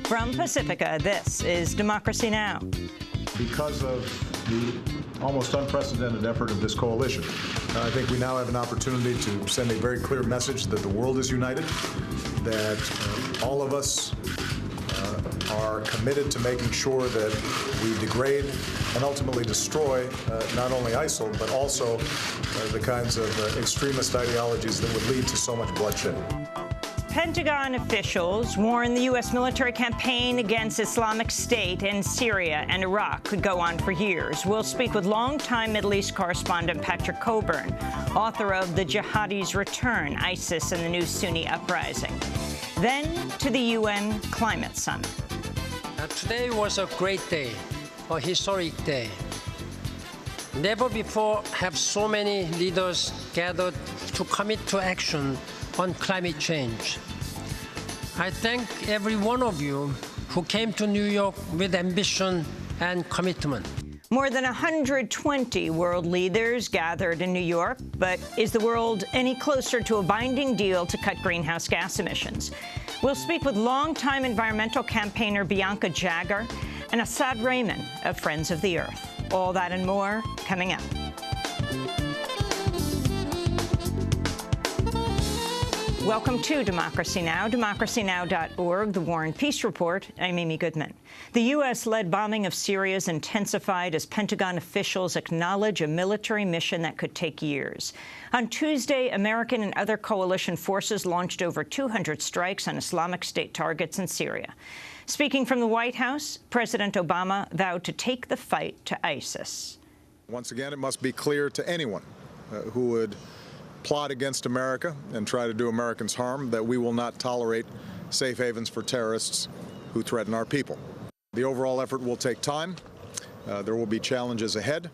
From Pacifica, this is Democracy Now! Because of the almost unprecedented effort of this coalition, I think we now have an opportunity to send a very clear message that the world is united, that all of us are committed to making sure that we degrade and ultimately destroy not only ISIL, but also the kinds of extremist ideologies that would lead to so much bloodshed. Pentagon officials warn the U.S. military campaign against Islamic State in Syria and Iraq could go on for years. We'll speak with longtime Middle East correspondent Patrick Coburn, author of The Jihadi's Return, ISIS and the New Sunni Uprising. Then to the UN Climate Summit. Today was a great day, a historic day. Never before have so many leaders gathered to commit to action on climate change. I thank every one of you who came to New York with ambition and commitment. More than 120 world leaders gathered in New York, but is the world any closer to a binding deal to cut greenhouse gas emissions? We'll speak with longtime environmental campaigner Bianca Jagger and Assad Rehman of Friends of the Earth. All that and more coming up. Welcome to Democracy Now!, democracynow.org, The War and Peace Report. I'm Amy Goodman. The U.S.-led bombing of Syria is intensified as Pentagon officials acknowledge a military mission that could take years. On Tuesday, American and other coalition forces launched over 200 strikes on Islamic State targets in Syria. Speaking from the White House, President Obama vowed to take the fight to ISIS. Once again, it must be clear to anyone who would plot against America and try to do Americans harm that we will not tolerate safe havens for terrorists who threaten our people. The overall effort will take time. There will be challenges ahead,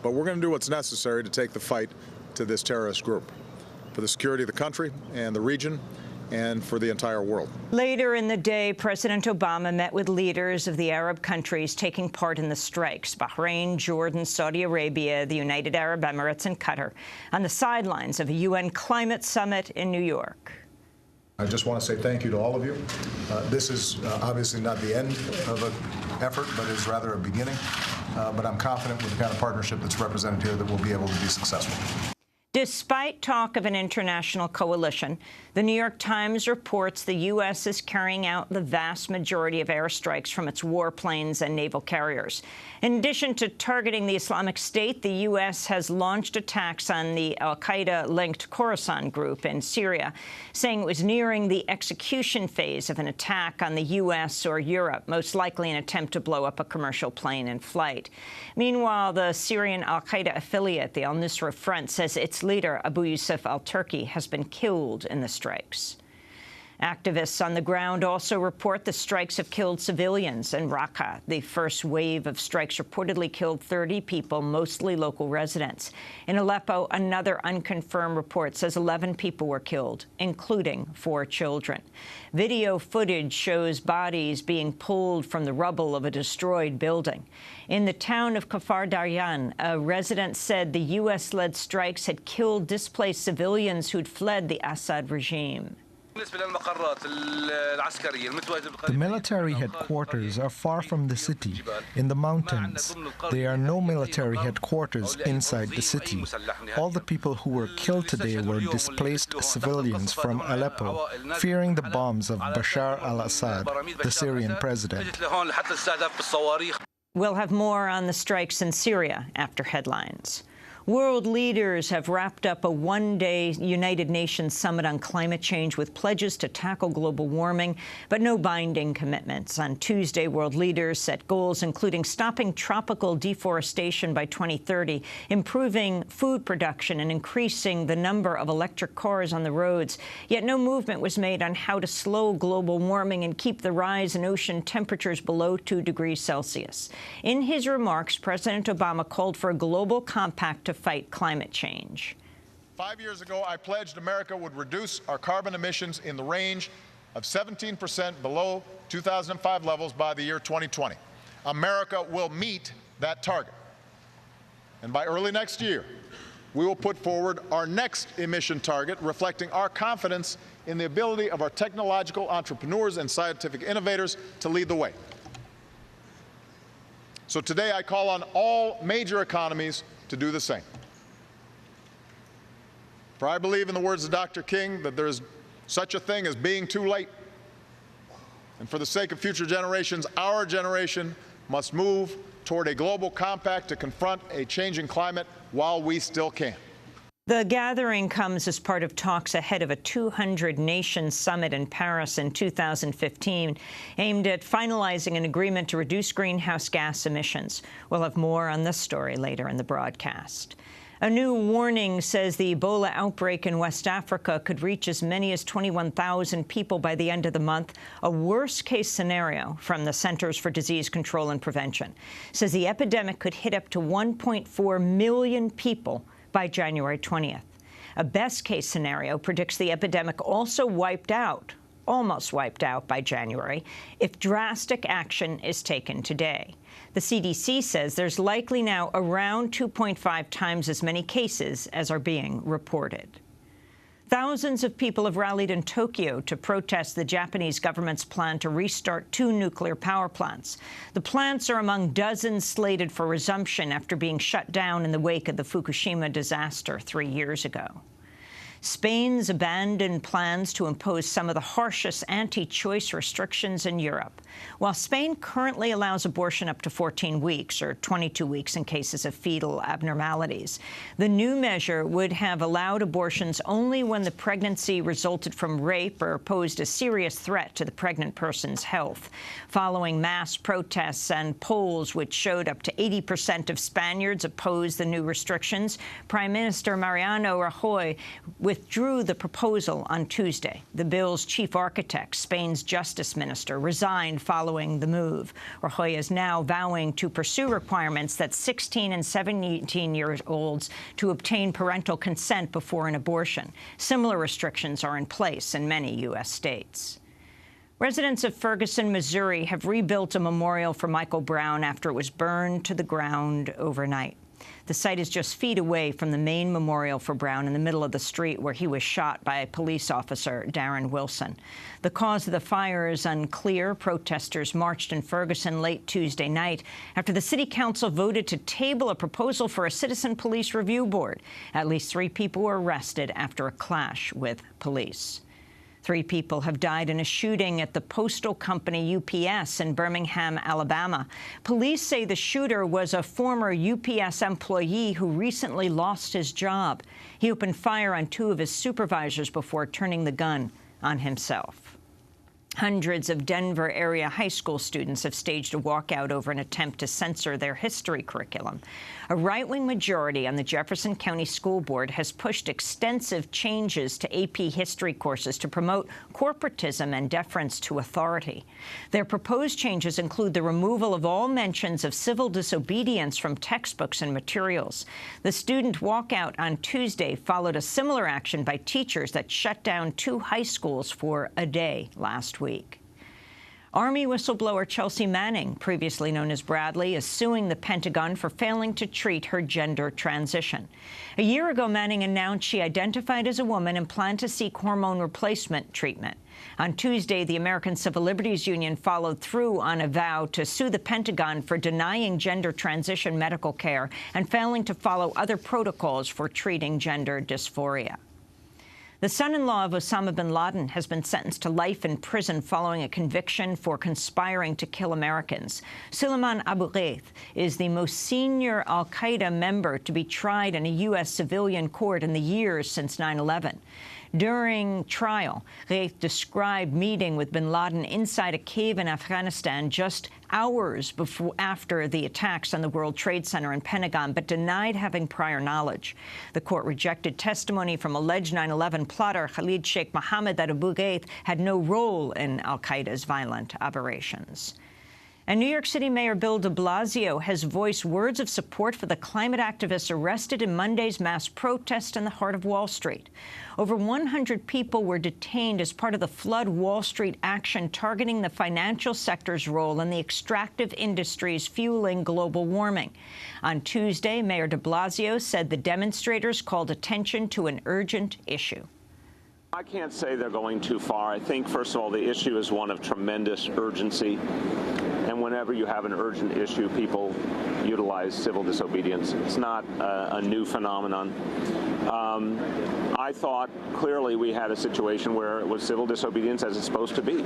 but we're going to do what's necessary to take the fight to this terrorist group for the security of the country and the region and for the entire world. Later in the day, President Obama met with leaders of the Arab countries taking part in the strikes: Bahrain, Jordan, Saudi Arabia, the United Arab Emirates, and Qatar, on the sidelines of a UN climate summit in New York. I just want to say thank you to all of you. This is obviously not the end of an effort, but is rather a beginning. But I'm confident with the kind of partnership that's represented here that we'll be able to be successful. Despite talk of an international coalition, the New York Times reports the U.S. is carrying out the vast majority of airstrikes from its warplanes and naval carriers. In addition to targeting the Islamic State, the U.S. has launched attacks on the al-Qaeda-linked Khorasan group in Syria, saying it was nearing the execution phase of an attack on the U.S. or Europe, most likely an attempt to blow up a commercial plane in flight. Meanwhile, the Syrian al-Qaeda affiliate, the al-Nusra Front, says its leader, Abu Yusuf al-Turki, has been killed in the strikes. Activists on the ground also report the strikes have killed civilians in Raqqa. The first wave of strikes reportedly killed 30 people, mostly local residents. In Aleppo, another unconfirmed report says 11 people were killed, including 4 children. Video footage shows bodies being pulled from the rubble of a destroyed building. In the town of Kfar Daryan, a resident said the U.S.-led strikes had killed displaced civilians who'd fled the Assad regime. The military headquarters are far from the city, in the mountains. There are no military headquarters inside the city. All the people who were killed today were displaced civilians from Aleppo, fearing the bombs of Bashar al-Assad, the Syrian president. We'll have more on the strikes in Syria after headlines. World leaders have wrapped up a one-day United Nations summit on climate change with pledges to tackle global warming, but no binding commitments. On Tuesday, world leaders set goals including stopping tropical deforestation by 2030, improving food production, and increasing the number of electric cars on the roads. Yet no movement was made on how to slow global warming and keep the rise in ocean temperatures below 2 degrees Celsius. In his remarks, President Obama called for a global compact to fight climate change. 5 years ago, I pledged America would reduce our carbon emissions in the range of 17% below 2005 levels by the year 2020. America will meet that target. And by early next year, we will put forward our next emission target, reflecting our confidence in the ability of our technological entrepreneurs and scientific innovators to lead the way. So today I call on all major economies to do the same. For I believe, in the words of Dr. King, that there is such a thing as being too late. And for the sake of future generations, our generation must move toward a global compact to confront a changing climate while we still can. The gathering comes as part of talks ahead of a 200-nation summit in Paris in 2015, aimed at finalizing an agreement to reduce greenhouse gas emissions. We'll have more on this story later in the broadcast. A new warning says the Ebola outbreak in West Africa could reach as many as 21,000 people by the end of the month, a worst-case scenario from the Centers for Disease Control and Prevention. It says the epidemic could hit up to 1.4 million people by January 20th. A best-case scenario predicts the epidemic also almost wiped out by January, if drastic action is taken today. The CDC says there's likely now around 2.5 times as many cases as are being reported. Thousands of people have rallied in Tokyo to protest the Japanese government's plan to restart 2 nuclear power plants. The plants are among dozens slated for resumption after being shut down in the wake of the Fukushima disaster 3 years ago. Spain's abandoned plans to impose some of the harshest anti-choice restrictions in Europe. While Spain currently allows abortion up to 14 weeks, or 22 weeks in cases of fetal abnormalities, the new measure would have allowed abortions only when the pregnancy resulted from rape or posed a serious threat to the pregnant person's health. Following mass protests and polls which showed up to 80% of Spaniards opposed the new restrictions, Prime Minister Mariano Rajoy withdrew the proposal on Tuesday. The bill's chief architect, Spain's justice minister, resigned following the move. Rajoy is now vowing to pursue requirements that 16- and 17-year-olds to obtain parental consent before an abortion. Similar restrictions are in place in many U.S. states. Residents of Ferguson, Missouri, have rebuilt a memorial for Michael Brown after it was burned to the ground overnight. The site is just feet away from the main memorial for Brown in the middle of the street where he was shot by police officer Darren Wilson. The cause of the fire is unclear. Protesters marched in Ferguson late Tuesday night after the city council voted to table a proposal for a citizen police review board. At least 3 people were arrested after a clash with police. 3 people have died in a shooting at the postal company UPS in Birmingham, Alabama. Police say the shooter was a former UPS employee who recently lost his job. He opened fire on 2 of his supervisors before turning the gun on himself. Hundreds of Denver area high school students have staged a walkout over an attempt to censor their history curriculum. A right-wing majority on the Jefferson County School Board has pushed extensive changes to AP history courses to promote corporatism and deference to authority. Their proposed changes include the removal of all mentions of civil disobedience from textbooks and materials. The student walkout on Tuesday followed a similar action by teachers that shut down 2 high schools for a day last week. Army whistleblower Chelsea Manning, previously known as Bradley, is suing the Pentagon for failing to treat her gender transition. A year ago, Manning announced she identified as a woman and planned to seek hormone replacement treatment. On Tuesday, the American Civil Liberties Union followed through on a vow to sue the Pentagon for denying gender transition medical care and failing to follow other protocols for treating gender dysphoria. The son-in-law of Osama bin Laden has been sentenced to life in prison following a conviction for conspiring to kill Americans. Suleiman Abu Ghaith is the most senior al-Qaeda member to be tried in a U.S. civilian court in the years since 9/11. During trial, Ghaith described meeting with bin Laden inside a cave in Afghanistan just hours after the attacks on the World Trade Center and Pentagon, but denied having prior knowledge. The court rejected testimony from alleged 9/11 plotter Khalid Sheikh Mohammed that Abu Ghaith had no role in al-Qaeda's violent operations. And New York City Mayor Bill de Blasio has voiced words of support for the climate activists arrested in Monday's mass protest in the heart of Wall Street. Over 100 people were detained as part of the Flood Wall Street action targeting the financial sector's role in the extractive industries fueling global warming. On Tuesday, Mayor de Blasio said the demonstrators called attention to an urgent issue. I can't say they're going too far. I think, first of all, the issue is one of tremendous urgency. And whenever you have an urgent issue, people utilize civil disobedience. It's not a new phenomenon. I thought clearly we had a situation where it was civil disobedience as it's supposed to be.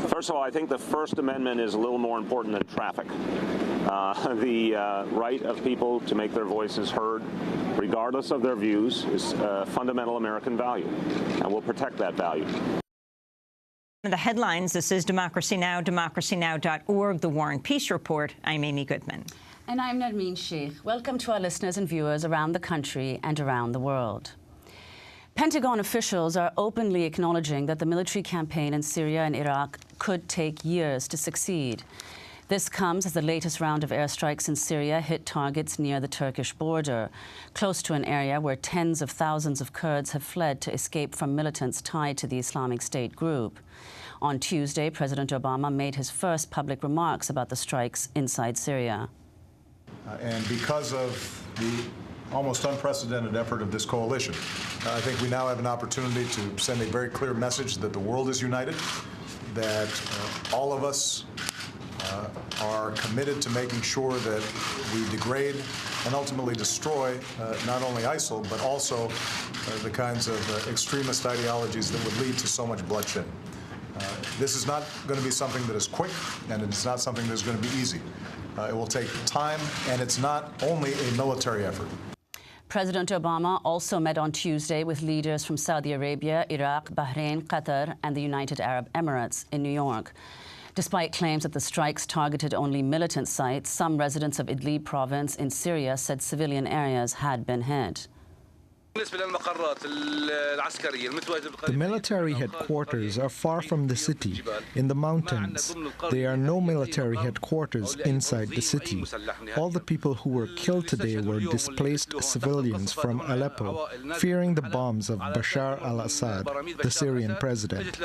First of all, I think the First Amendment is a little more important than traffic. The right of people to make their voices heard, regardless of their views, is a fundamental American value, and we'll protect that value. The headlines, this is Democracy Now!, democracynow.org, The War and Peace Report. I'm Amy Goodman. And I'm Nermeen Sheikh. Welcome to our listeners and viewers around the country and around the world. Pentagon officials are openly acknowledging that the military campaign in Syria and Iraq could take years to succeed. This comes as the latest round of airstrikes in Syria hit targets near the Turkish border, close to an area where tens of thousands of Kurds have fled to escape from militants tied to the Islamic State group. On Tuesday, President Obama made his first public remarks about the strikes inside Syria. And because of the almost unprecedented effort of this coalition, I think we now have an opportunity to send a very clear message that the world is united, that all of us are committed to making sure that we degrade and ultimately destroy not only ISIL, but also the kinds of extremist ideologies that would lead to so much bloodshed. This is not going to be something that is quick, and it's not something that is going to be easy. It will take time, and it's not only a military effort. President Obama also met on Tuesday with leaders from Saudi Arabia, Iraq, Bahrain, Qatar, and the United Arab Emirates in New York. Despite claims that the strikes targeted only militant sites, some residents of Idlib province in Syria said civilian areas had been hit. The military headquarters are far from the city, in the mountains. There are no military headquarters inside the city. All the people who were killed today were displaced civilians from Aleppo, fearing the bombs of Bashar al-Assad, the Syrian president.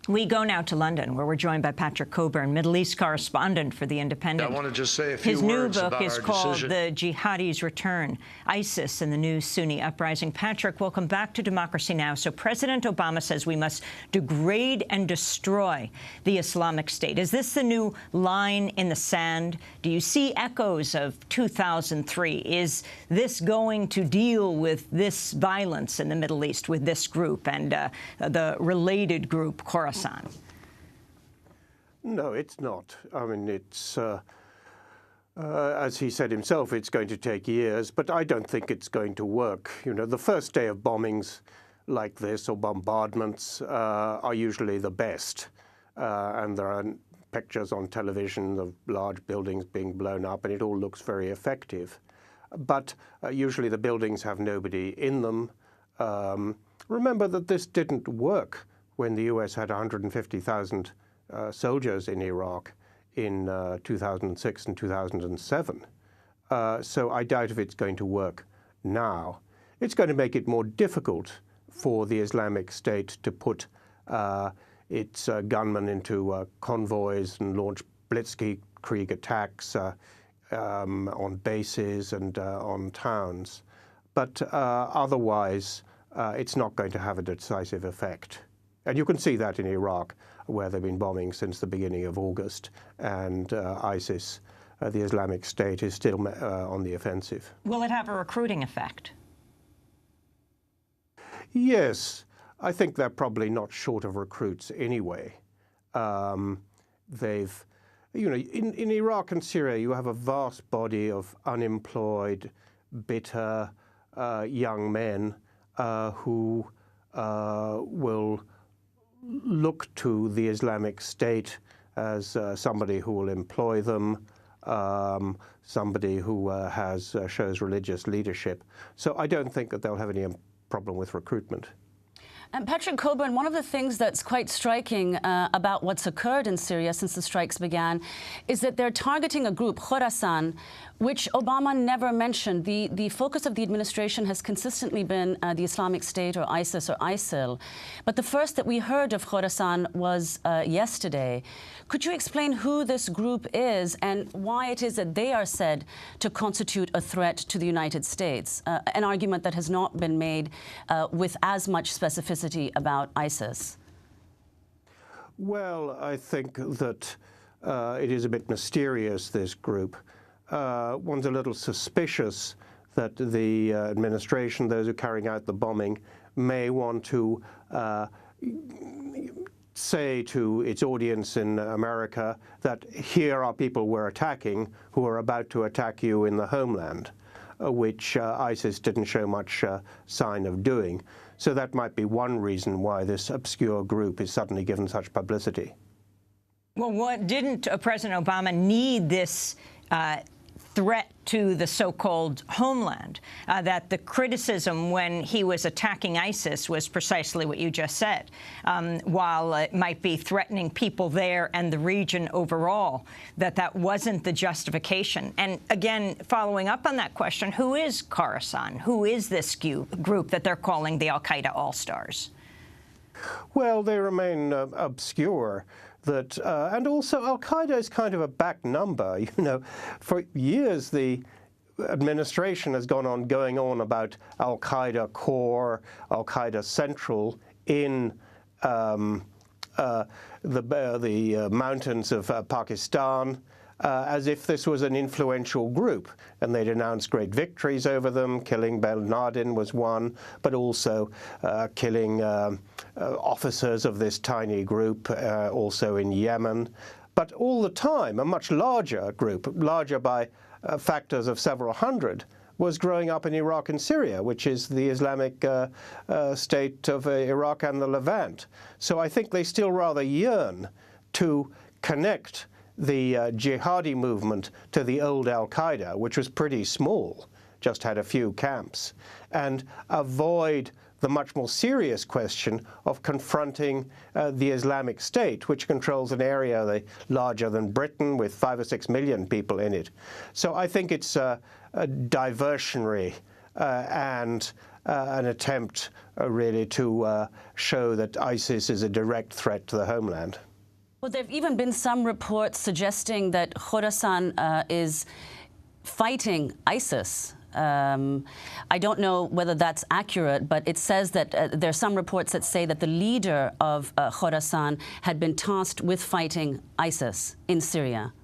We go now to London, where we're joined by Patrick Coburn, Middle East correspondent for The Independent. I want to just say a few His new words book about is our called decision. The Jihadis Return, ISIS and the New Sunni Uprising. Patrick, welcome back to Democracy Now! So President Obama says we must degrade and destroy the Islamic State. Is this the new line in the sand? Do you see echoes of 2003? Is this going to deal with this violence in the Middle East, with this group and the related group, Khorasan? No, it's not. I mean, it's, as he said himself, it's going to take years, but I don't think it's going to work. You know, the first day of bombings like this, or bombardments, are usually the best. And there are pictures on television of large buildings being blown up, and it all looks very effective. But usually the buildings have nobody in them. Remember that this didn't work when the US had 150,000 soldiers in Iraq in 2006 and 2007. So I doubt if it's going to work now. It's going to make it more difficult for the Islamic State to put its gunmen into convoys and launch blitzkrieg attacks on bases and on towns. But otherwise, it's not going to have a decisive effect. And you can see that in Iraq, where they've been bombing since the beginning of August, and ISIS, the Islamic State, is still on the offensive. Will it have a recruiting effect? Yes. I think they're probably not short of recruits anyway. They've, you know, in Iraq and Syria, you have a vast body of unemployed, bitter young men who will look to the Islamic State as somebody who will employ them, somebody who shows religious leadership. So I don't think that they'll have any problem with recruitment. And Patrick Coburn, one of the things that's quite striking about what's occurred in Syria since the strikes began is that they're targeting a group, Khorasan, which Obama never mentioned. The focus of the administration has consistently been the Islamic State or ISIS or ISIL. But the first that we heard of Khorasan was yesterday. Could you explain who this group is and why it is that they are said to constitute a threat to the United States? An argument that has not been made with as much specificity about ISIS. Well, I think that it is a bit mysterious, this group. One's a little suspicious that the administration, those who are carrying out the bombing, may want to say to its audience in America that here are people we're attacking who are about to attack you in the homeland, which ISIS didn't show much sign of doing. So that might be one reason why this obscure group is suddenly given such publicity. Well, didn't President Obama need this threat to the so-called homeland, that the criticism when he was attacking ISIS was precisely what you just said. While it might be threatening people there and the region overall, that wasn't the justification. And again, following up on that question, who is Khorasan? Who is this group that they're calling the al-Qaeda All-Stars? Well, they remain obscure. And also al-Qaeda is kind of a back number. You know, for years the administration has going on about al-Qaeda core, al-Qaeda central in the mountains of Pakistan, as if this was an influential group, and they'd announced great victories over them. Killing bin Laden was one, but also killing officers of this tiny group, also in Yemen. But all the time, a much larger group, larger by factors of several hundred, was growing up in Iraq and Syria, which is the Islamic state of Iraq and the Levant. So I think they still rather yearn to connect the jihadi movement to the old al-Qaeda, which was pretty small, just had a few camps, and avoid the much more serious question of confronting the Islamic State, which controls an area larger than Britain with 5 or 6 million people in it. So I think it's a diversionary and an attempt really to show that ISIS is a direct threat to the homeland. Well, there have even been some reports suggesting that Khorasan is fighting ISIS. I don't know whether that's accurate, but it says that there are some reports that say that the leader of Khorasan had been tasked with fighting ISIS in Syria.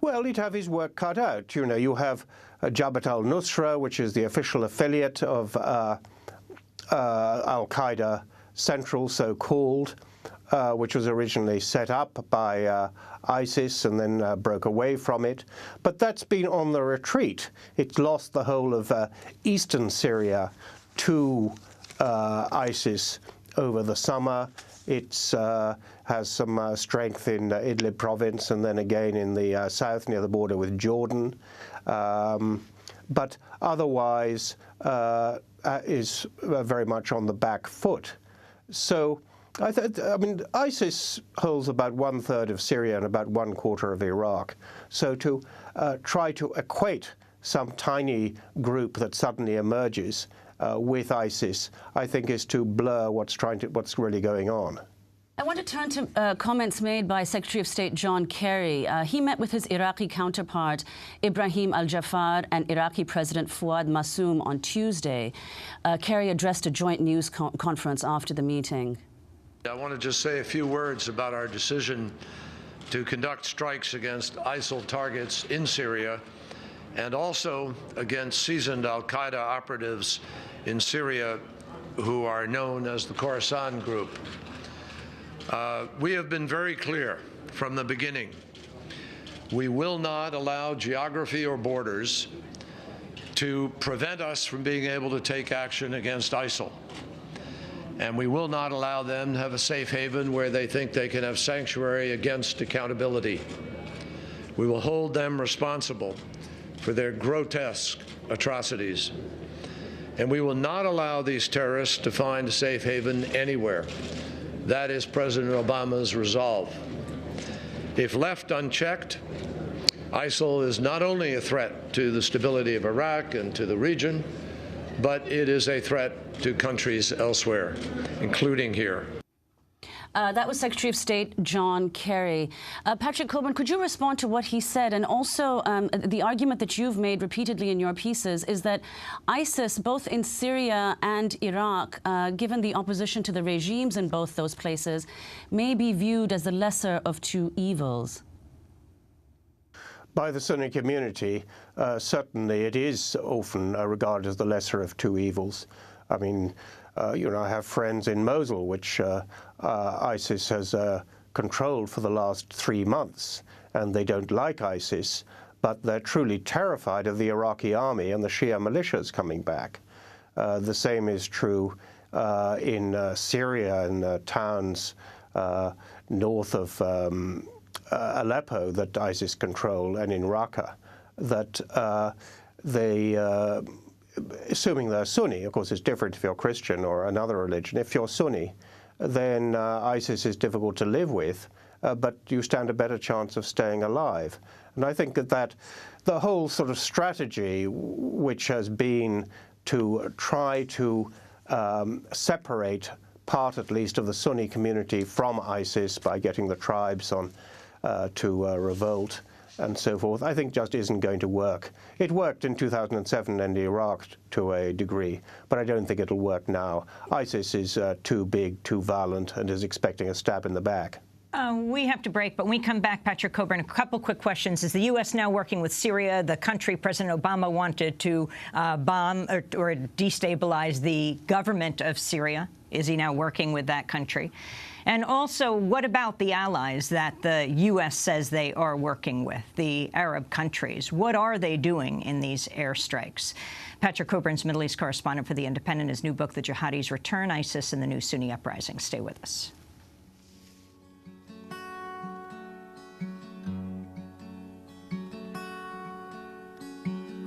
Well, he'd have his work cut out. You know, you have Jabhat al-Nusra, which is the official affiliate of al-Qaeda Central, so-called, which was originally set up by ISIS and then broke away from it. But that's been on the retreat. It's lost the whole of eastern Syria to ISIS over the summer. It has some strength in Idlib province and then again in the south near the border with Jordan. But otherwise is very much on the back foot. So I mean, ISIS holds about 1/3 of Syria and about 1/4 of Iraq. So to try to equate some tiny group that suddenly emerges with ISIS, I think is to blur what's really going on. I want to turn to comments made by Secretary of State John Kerry. He met with his Iraqi counterpart Ibrahim al-Jafar and Iraqi President Fuad Massoum on Tuesday. Kerry addressed a joint news conference after the meeting. I want to just say a few words about our decision to conduct strikes against ISIL targets in Syria and also against seasoned al-Qaeda operatives in Syria who are known as the Khorasan Group. We have been very clear from the beginning. We will not allow geography or borders to prevent us from being able to take action against ISIL. And we will not allow them to have a safe haven where they think they can have sanctuary against accountability. We will hold them responsible for their grotesque atrocities. and we will not allow these terrorists to find a safe haven anywhere. That is President Obama's resolve. If left unchecked, ISIL is not only a threat to the stability of Iraq and to the region, but it is a threat to countries elsewhere, including here. That was Secretary of State John Kerry. Patrick Cockburn, could you respond to what he said? And also the argument that you've made repeatedly in your pieces is that ISIS, both in Syria and Iraq, given the opposition to the regimes in both those places, may be viewed as the lesser of two evils. By the Sunni community, certainly it is often regarded as the lesser of two evils. I mean, you know, I have friends in Mosul, which ISIS has controlled for the last 3 months, and they don't like ISIS, but they're truly terrified of the Iraqi army and the Shia militias coming back. The same is true in Syria, in towns north of Aleppo that ISIS control, and in Raqqa, that assuming they're Sunni, of course it's different if you're Christian or another religion. If you're Sunni, then ISIS is difficult to live with, but you stand a better chance of staying alive. And I think that the whole sort of strategy, which has been to try to separate part at least of the Sunni community from ISIS by getting the tribes on to revolt and so forth, I think just isn't going to work. It worked in 2007 in Iraq to a degree, but I don't think it'll work now. ISIS is too big, too violent, and is expecting a stab in the back. We have to break, but when we come back, Patrick Cockburn, a couple quick questions. Is the U.S. now working with Syria, the country President Obama wanted to bomb or destabilize the government of Syria? Is he now working with that country? And also, what about the allies that the U.S. says they are working with, the Arab countries? What are they doing in these airstrikes? Patrick Cockburn's Middle East correspondent for The Independent. His new book, The Jihadis Return, ISIS and the New Sunni Uprising. Stay with us.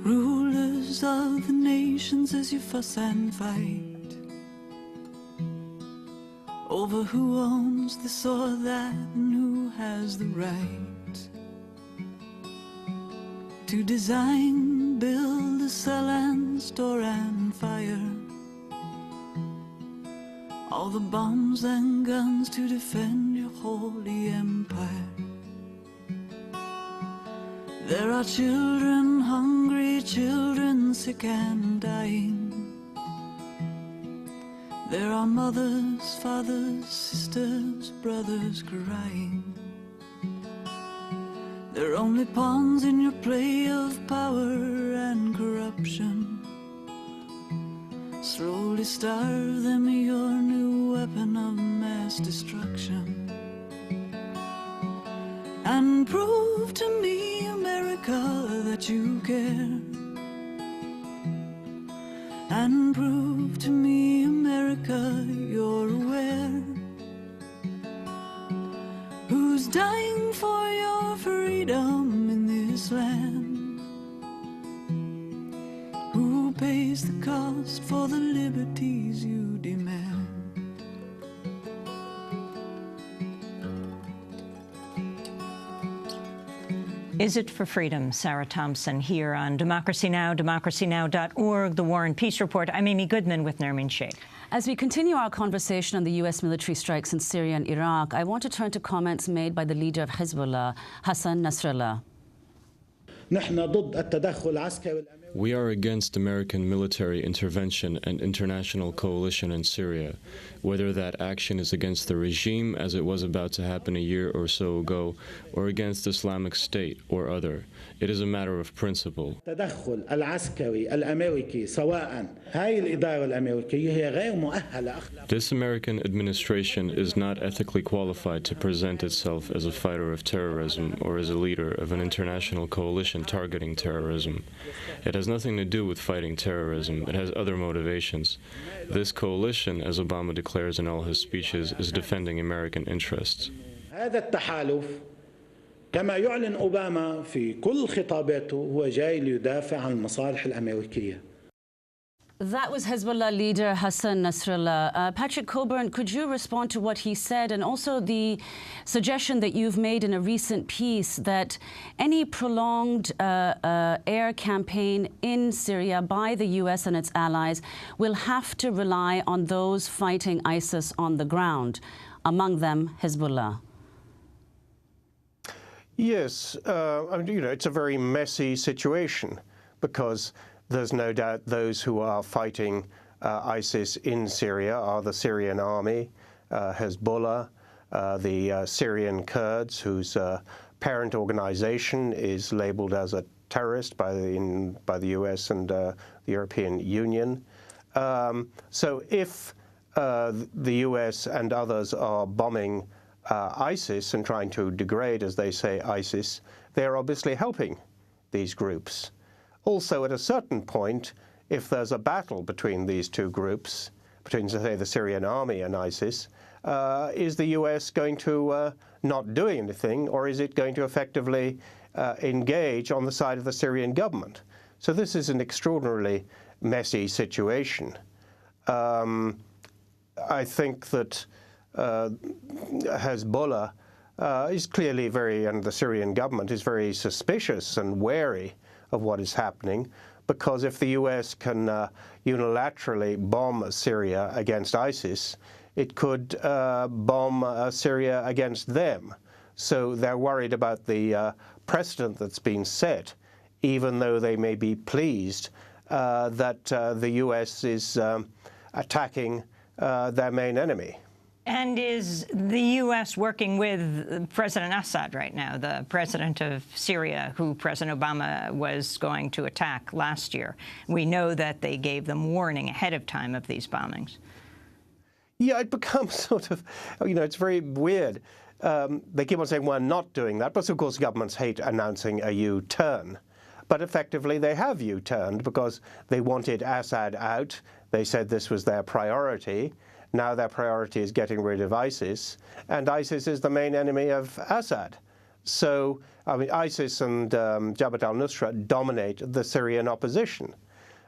Rulers of the nations, as you fuss and fight over who owns this or that and who has the right to design, build, sell and store and fire all the bombs and guns to defend your holy empire. There are children hungry, children sick and dying. There are mothers, fathers, sisters, brothers crying. They're only pawns in your play of power and corruption. Slowly starve them, your new weapon of mass destruction. And prove to me, America, that you care. And prove to me, America, you're aware. Who's dying for your freedom in this land? Who pays the cost for the liberties you demand? Is it for freedom? Sarah Thompson here on Democracy Now!, democracynow.org, The War and Peace Report. I'm Amy Goodman with Nermeen Sheikh. As we continue our conversation on the U.S. military strikes in Syria and Iraq, I want to turn to comments made by the leader of Hezbollah, Hassan Nasrallah. We are against American military intervention and international coalition in Syria, whether that action is against the regime, as it was about to happen a year or so ago, or against Islamic State or other. It is a matter of principle. This American administration is not ethically qualified to present itself as a fighter of terrorism or as a leader of an international coalition targeting terrorism. It has nothing to do with fighting terrorism. It has other motivations. This coalition, as Obama declares in all his speeches, is defending American interests. كما يعلن أوباما في كل خطاباته هو جاي ليدافع عن المصالح الأمريكية. That was Hezbollah leader Hassan Nasrallah. Patrick Cockburn, could you respond to what he said, and also the suggestion that you've made in a recent piece that any prolonged air campaign in Syria by the U.S. and its allies will have to rely on those fighting ISIS on the ground, among them Hezbollah? Yes, it's a very messy situation because there's no doubt those who are fighting ISIS in Syria are the Syrian army, Hezbollah, the Syrian Kurds, whose parent organization is labeled as a terrorist by the US and the European Union. So if the US and others are bombing ISIS and trying to degrade, as they say, ISIS, they're obviously helping these groups. Also, at a certain point, if there's a battle between these two groups, between, say, the Syrian army and ISIS, is the US going to not do anything, or is it going to effectively engage on the side of the Syrian government? So this is an extraordinarily messy situation. I think that Hezbollah is clearly and the Syrian government is very suspicious and wary of what is happening, because if the US can unilaterally bomb Syria against ISIS, it could bomb Syria against them. So they're worried about the precedent that's been set, even though they may be pleased that the US is attacking their main enemy. And is the U.S. working with President Assad right now, the president of Syria, who President Obama was going to attack last year? We know that they gave them warning ahead of time of these bombings. Yeah, it becomes sort of, it's very weird. They keep on saying we're not doing that, but of course governments hate announcing a U-turn. But effectively they have U-turned because they wanted Assad out. They said this was their priority. Now their priority is getting rid of ISIS, and ISIS is the main enemy of Assad. So, ISIS and Jabhat al-Nusra dominate the Syrian opposition.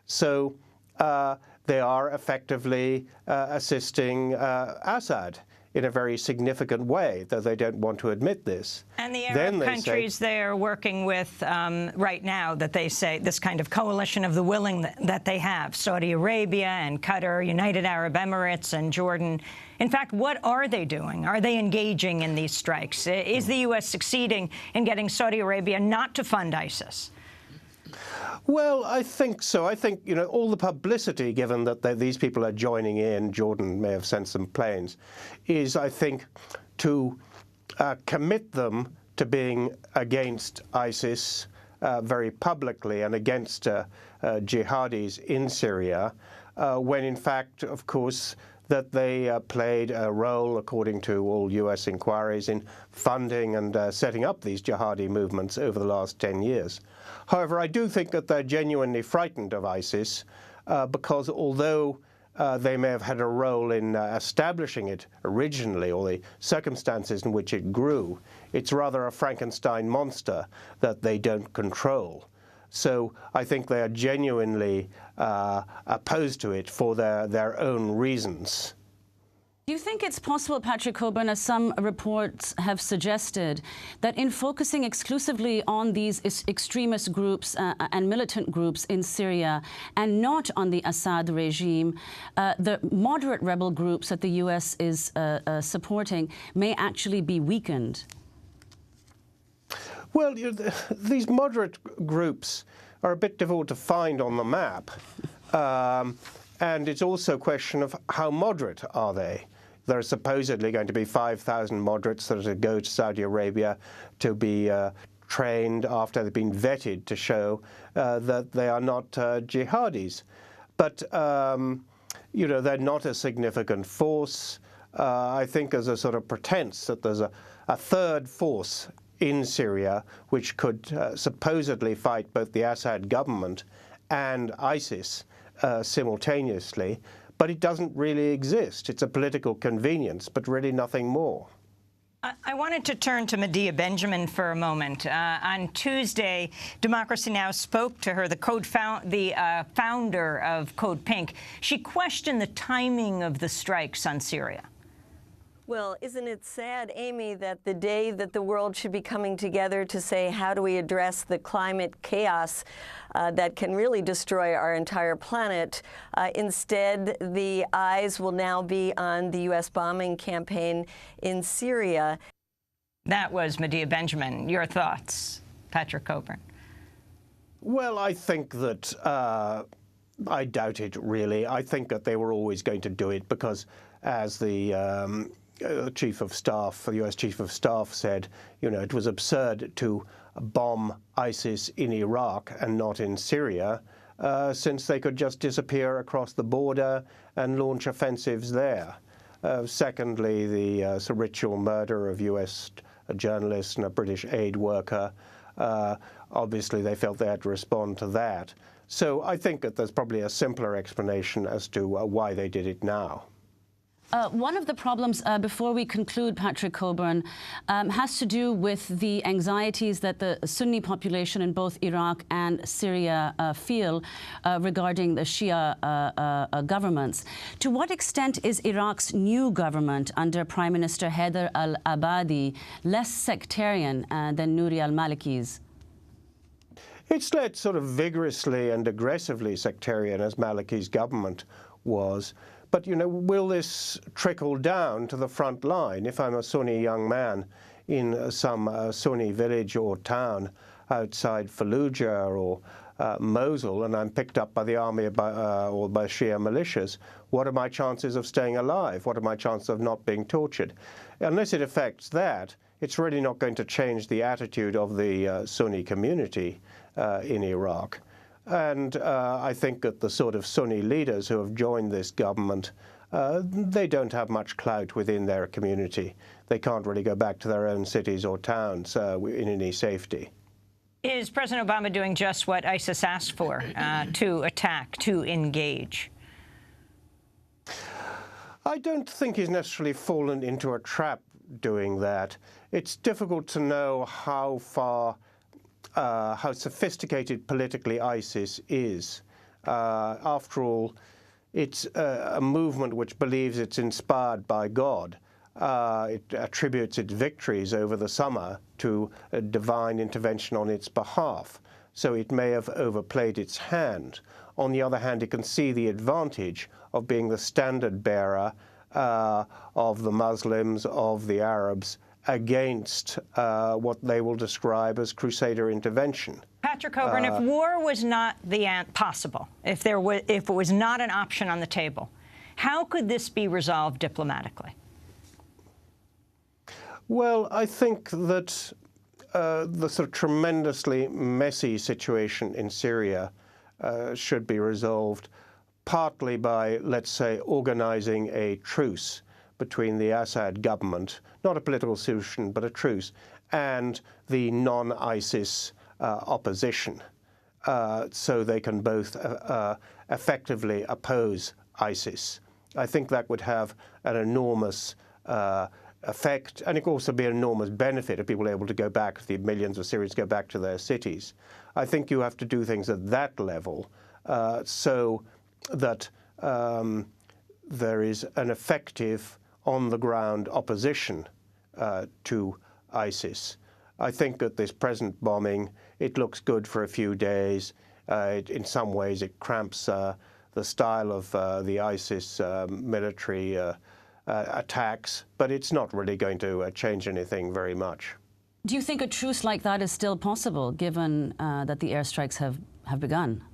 So they are effectively assisting Assad in a very significant way, though they don't want to admit this. And the Arab countries they're working with right now, that they say this kind of coalition of the willing that they have, Saudi Arabia and Qatar, United Arab Emirates and Jordan. In fact, what are they doing? Are they engaging in these strikes? Is the U.S. succeeding in getting Saudi Arabia not to fund ISIS? Well, I think so. I think, all the publicity given that these people are joining in, Jordan may have sent some planes, is, I think, to commit them to being against ISIS very publicly and against jihadis in Syria, when in fact, of course, that they played a role, according to all US inquiries, in funding and setting up these jihadi movements over the last 10 years. However, I do think that they're genuinely frightened of ISIS because although they may have had a role in establishing it originally, or the circumstances in which it grew, it's rather a Frankenstein monster that they don't control. So I think they are genuinely opposed to it for their own reasons. Do you think it's possible, Patrick Cockburn, as some reports have suggested, that in focusing exclusively on these extremist groups and militant groups in Syria and not on the Assad regime, the moderate rebel groups that the U.S. is supporting may actually be weakened? Well, these moderate groups are a bit difficult to find on the map. And it's also a question of how moderate are they. There are supposedly going to be 5,000 moderates that are to go to Saudi Arabia to be trained after they've been vetted to show that they are not jihadis. But, they're not a significant force. I think there's a sort of pretense that there's a third force in Syria which could supposedly fight both the Assad government and ISIS simultaneously, but it doesn't really exist. It's a political convenience, but really nothing more. I wanted to turn to Medea Benjamin for a moment. On Tuesday, Democracy Now! Spoke to her, the founder of Code Pink. She questioned the timing of the strikes on Syria. Well, isn't it sad, Amy, that the day that the world should be coming together to say, how do we address the climate chaos that can really destroy our entire planet, instead the eyes will now be on the U.S. bombing campaign in Syria. That was Medea Benjamin. Your thoughts, Patrick Coburn? Well, I think that I doubt it, really. I think that they were always going to do it because, as the Chief of Staff, the U.S. Chief of Staff said, you know, it was absurd to bomb ISIS in Iraq and not in Syria, since they could just disappear across the border and launch offensives there. Secondly, the ritual murder of U.S. journalists and a British aid worker, obviously they felt they had to respond to that. So I think that there's probably a simpler explanation as to why they did it now. One of the problems, before we conclude, Patrick Coburn, has to do with the anxieties that the Sunni population in both Iraq and Syria feel regarding the Shia governments. To what extent is Iraq's new government under Prime Minister Haider al-Abadi less sectarian than Nouri al-Maliki's? It's led sort of vigorously and aggressively sectarian as Maliki's government was. But, you know, will this trickle down to the front line? If I'm a Sunni young man in some Sunni village or town outside Fallujah or Mosul, and I'm picked up by the army or by Shia militias, what are my chances of staying alive? What are my chances of not being tortured? Unless it affects that, it's really not going to change the attitude of the Sunni community in Iraq. And I think that the sort of Sunni leaders who have joined this government, they don't have much clout within their community. They can't really go back to their own cities or towns in any safety. Is President Obama doing just what ISIS asked for, to attack, to engage? I don't think he's necessarily fallen into a trap doing that. It's difficult to know how far how sophisticated politically ISIS is. After all, it's a movement which believes it's inspired by God. It attributes its victories over the summer to a divine intervention on its behalf. So it may have overplayed its hand. On the other hand, it can see the advantage of being the standard bearer of the Muslims, of the Arabs, against what they will describe as crusader intervention. Patrick Coburn, if war was not possible, if it was not an option on the table, how could this be resolved diplomatically? Well, I think that the sort of tremendously messy situation in Syria should be resolved partly by, let's say, organizing a truce between the Assad government, not a political solution, but a truce, and the non-ISIS opposition, so they can both effectively oppose ISIS. I think that would have an enormous effect, and it could also be an enormous benefit if people are able to go back, if the millions of Syrians go back to their cities. I think you have to do things at that level so that there is an effective on-the-ground opposition to ISIS. I think that this present bombing, it looks good for a few days. In some ways, it cramps the style of the ISIS military attacks, but it's not really going to change anything very much. Do you think a truce like that is still possible, given that the airstrikes have begun?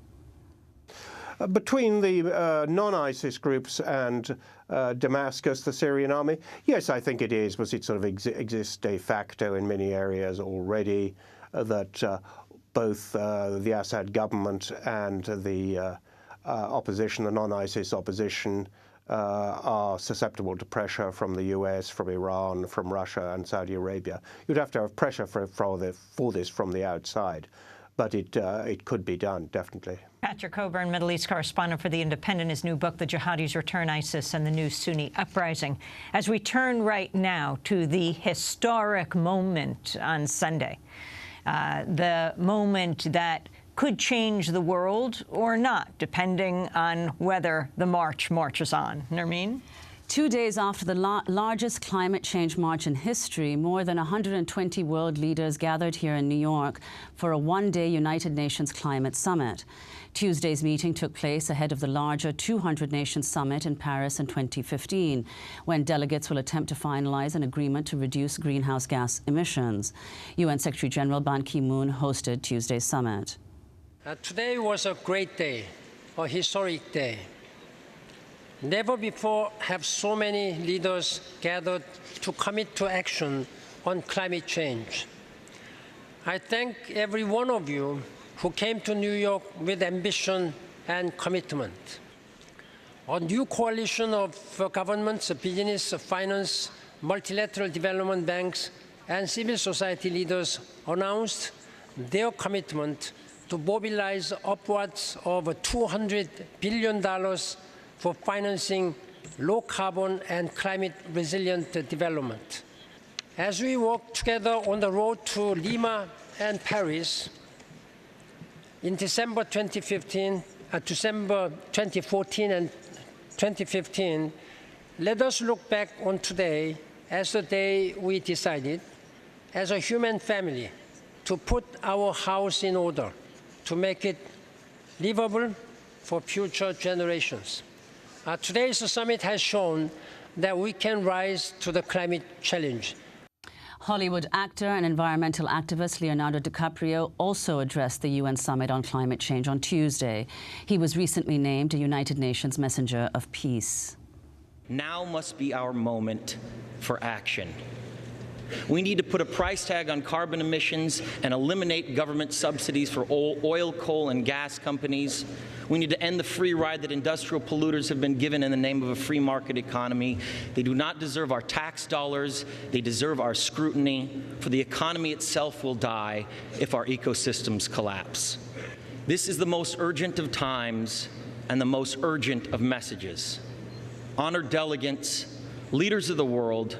Between the non-ISIS groups and Damascus, the Syrian army, yes, I think it is, because it sort of exists de facto in many areas already, that both the Assad government and the opposition, the non-ISIS opposition, are susceptible to pressure from the US, from Iran, from Russia and Saudi Arabia. You'd have to have pressure for this from the outside. but it could be done, definitely. Patrick Coburn, Middle East correspondent for The Independent, his new book, The Jihadis Return ISIS and the New Sunni Uprising. As we turn right now to the historic moment on Sunday, the moment that could change the world or not, depending on whether the march marches on. Nermeen? 2 days after the largest climate change march in history, more than 120 world leaders gathered here in New York for a one-day United Nations Climate Summit. Tuesday's meeting took place ahead of the larger 200 Nations Summit in Paris in 2015, when delegates will attempt to finalize an agreement to reduce greenhouse gas emissions. UN Secretary General Ban Ki-moon hosted Tuesday's summit. Today was a great day, a historic day. Never before have so many leaders gathered to commit to action on climate change. I thank every one of you who came to New York with ambition and commitment. A new coalition of governments, business, finance, multilateral development banks, and civil society leaders announced their commitment to mobilize upwards of $200 billion for financing low-carbon and climate-resilient development. As we work together on the road to Lima and Paris in December 2014 and 2015, let us look back on today as the day we decided, as a human family, to put our house in order, to make it livable for future generations. Today's summit has shown that we can rise to the climate challenge. Hollywood actor and environmental activist Leonardo DiCaprio also addressed the UN Summit on Climate Change on Tuesday. He was recently named a United Nations Messenger of Peace. Now must be our moment for action. We need to put a price tag on carbon emissions and eliminate government subsidies for oil, coal, and gas companies. We need to end the free ride that industrial polluters have been given in the name of a free market economy. They do not deserve our tax dollars. They deserve our scrutiny, for the economy itself will die if our ecosystems collapse. This is the most urgent of times and the most urgent of messages. Honored delegates, leaders of the world,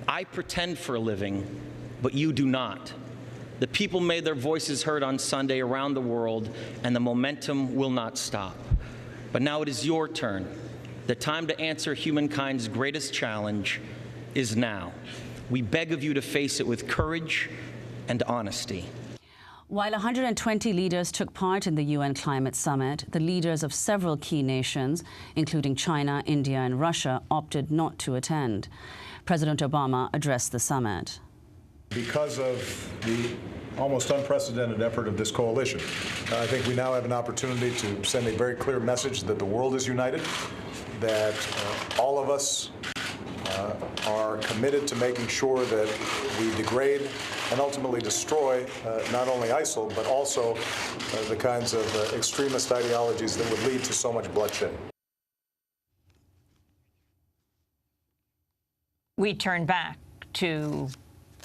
I pretend for a living, but you do not. The people made their voices heard on Sunday around the world, and the momentum will not stop. But now it is your turn. The time to answer humankind's greatest challenge is now. We beg of you to face it with courage and honesty. While 120 leaders took part in the UN Climate Summit, the leaders of several key nations, including China, India, and Russia, opted not to attend. President Obama addressed the summit. Because of the almost unprecedented effort of this coalition, I think we now have an opportunity to send a very clear message that the world is united, that all of us are committed to making sure that we degrade and ultimately destroy not only ISIL, but also the kinds of extremist ideologies that would lead to so much bloodshed. We turn back to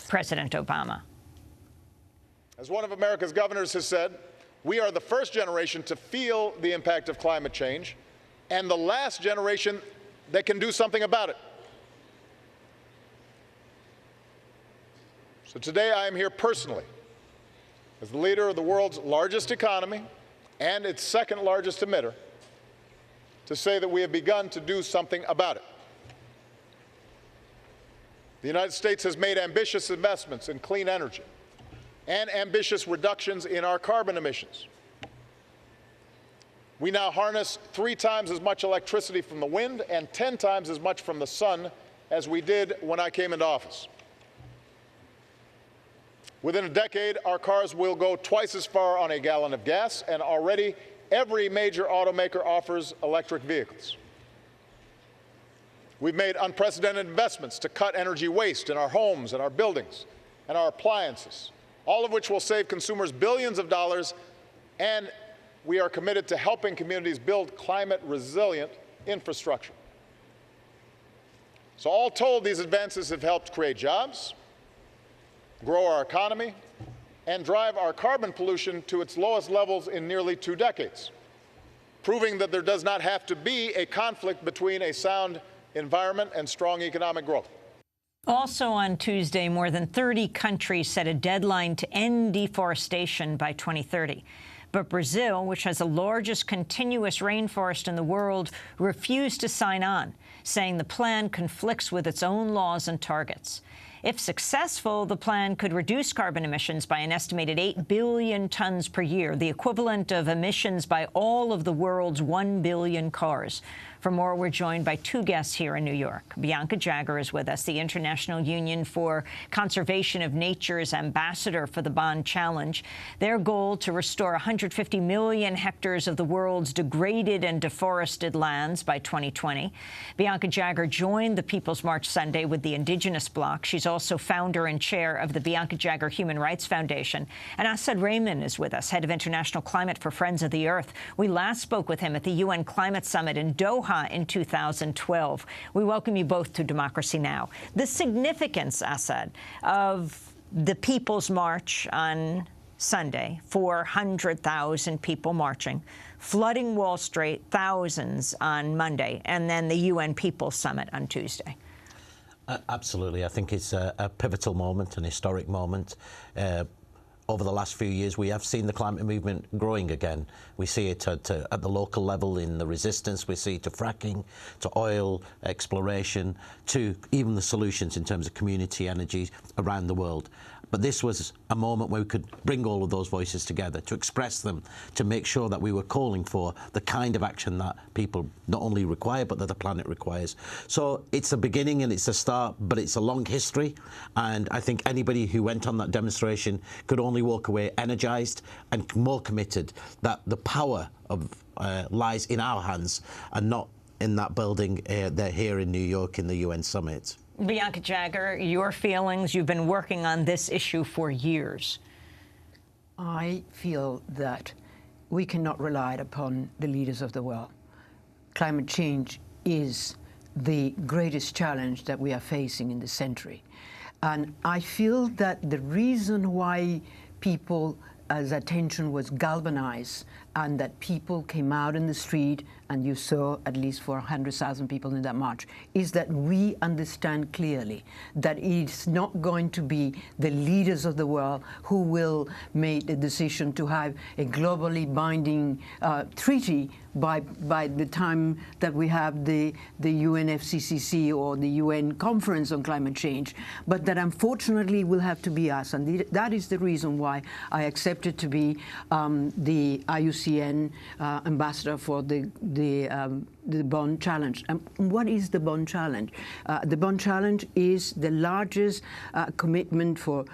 President Obama. As one of America's governors has said, we are the first generation to feel the impact of climate change and the last generation that can do something about it. So today I am here personally as the leader of the world's largest economy and its second largest emitter to say that we have begun to do something about it. The United States has made ambitious investments in clean energy and ambitious reductions in our carbon emissions. We now harness 3 times as much electricity from the wind and 10 times as much from the sun as we did when I came into office. Within a decade, our cars will go twice as far on a gallon of gas, and already every major automaker offers electric vehicles. We've made unprecedented investments to cut energy waste in our homes and our buildings and our appliances, all of which will save consumers billions of dollars, and we are committed to helping communities build climate-resilient infrastructure. So all told, these advances have helped create jobs, grow our economy, and drive our carbon pollution to its lowest levels in nearly 2 decades, proving that there does not have to be a conflict between a sound environment and strong economic growth. Also on Tuesday, more than 30 countries set a deadline to end deforestation by 2030. But Brazil, which has the largest continuous rainforest in the world, refused to sign on, saying the plan conflicts with its own laws and targets. If successful, the plan could reduce carbon emissions by an estimated 8 billion tons per year, the equivalent of emissions by all of the world's 1 billion cars. For more, we're joined by 2 guests here in New York. Bianca Jagger is with us, the International Union for Conservation of Nature's ambassador for the Bonn Challenge. Their goal to restore 150 million hectares of the world's degraded and deforested lands by 2020. Bianca Jagger joined the People's March Sunday with the Indigenous Bloc. She's also founder and chair of the Bianca Jagger Human Rights Foundation. And Asad Rehman is with us, head of International Climate for Friends of the Earth. We last spoke with him at the UN Climate Summit in Doha in 2012. We welcome you both to Democracy Now! The significance, Asad, of the People's March on Sunday, 400,000 people marching, flooding Wall Street, thousands on Monday, and then the UN People's Summit on Tuesday. Absolutely. I think it's a pivotal moment, an historic moment. Over the last few years, we have seen the climate movement growing again. We see it at the local level in the resistance. We see it to fracking, to oil exploration, to even the solutions in terms of community energy around the world. But this was a moment where we could bring all of those voices together, to express them, to make sure that we were calling for the kind of action that people not only require, but that the planet requires. So it's a beginning and it's a start, but it's a long history. And I think anybody who went on that demonstration could only walk away energized and more committed that the power of lies in our hands and not in that building they're here in New York in the UN Summit. Bianca Jagger, your feelings, you've been working on this issue for years. I feel that we cannot rely upon the leaders of the world. Climate change is the greatest challenge that we are facing in this century. And I feel that the reason why people's attention was galvanized and that people came out in the street, and you saw at least 400,000 people in that march, is that we understand clearly that it's not going to be the leaders of the world who will make the decision to have a globally binding treaty by the time that we have the UNFCCC or the UN Conference on Climate Change, but that unfortunately will have to be us. And that is the reason why I accepted to be the IUCN ambassador for the Bonn Challenge. And what is the Bonn Challenge? The Bonn Challenge is the largest commitment for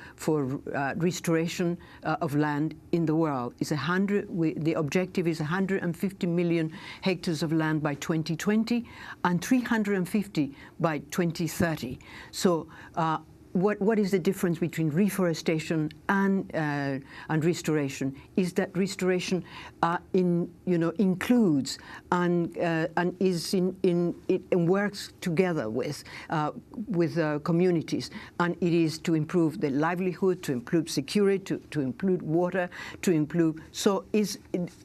restoration of land in the world. It's the objective is 150 million hectares of land by 2020 and 350 by 2030. So what is the difference between reforestation and restoration? Is that restoration includes and is and works together with communities, and it is to improve the livelihood, to improve security, to improve water, to improve. So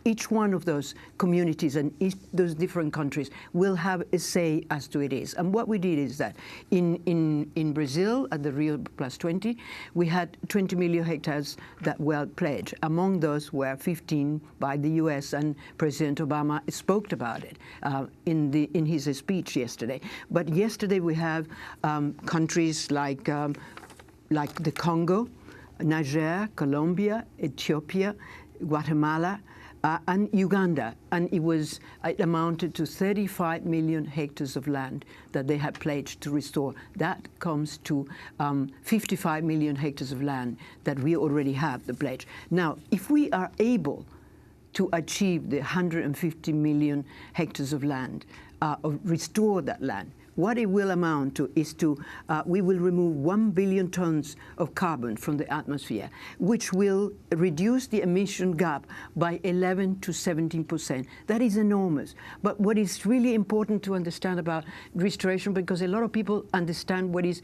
each one of those communities and those different countries will have a say as to it is. And what we did is that in Brazil at the Rio +20, we had 20 million hectares that were pledged. Among those were 15 by the U.S., and President Obama spoke about it in his speech yesterday. But yesterday we have countries like the Congo, Niger, Colombia, Ethiopia, Guatemala, and Uganda, and it amounted to 35 million hectares of land that they had pledged to restore. That comes to 55 million hectares of land that we already have the pledge. Now, if we are able to achieve the 150 million hectares of land, restore that land, what it will amount to is we will remove 1 billion tons of carbon from the atmosphere, which will reduce the emission gap by 11 to 17%. That is enormous. But what is really important to understand about restoration, because a lot of people understand what is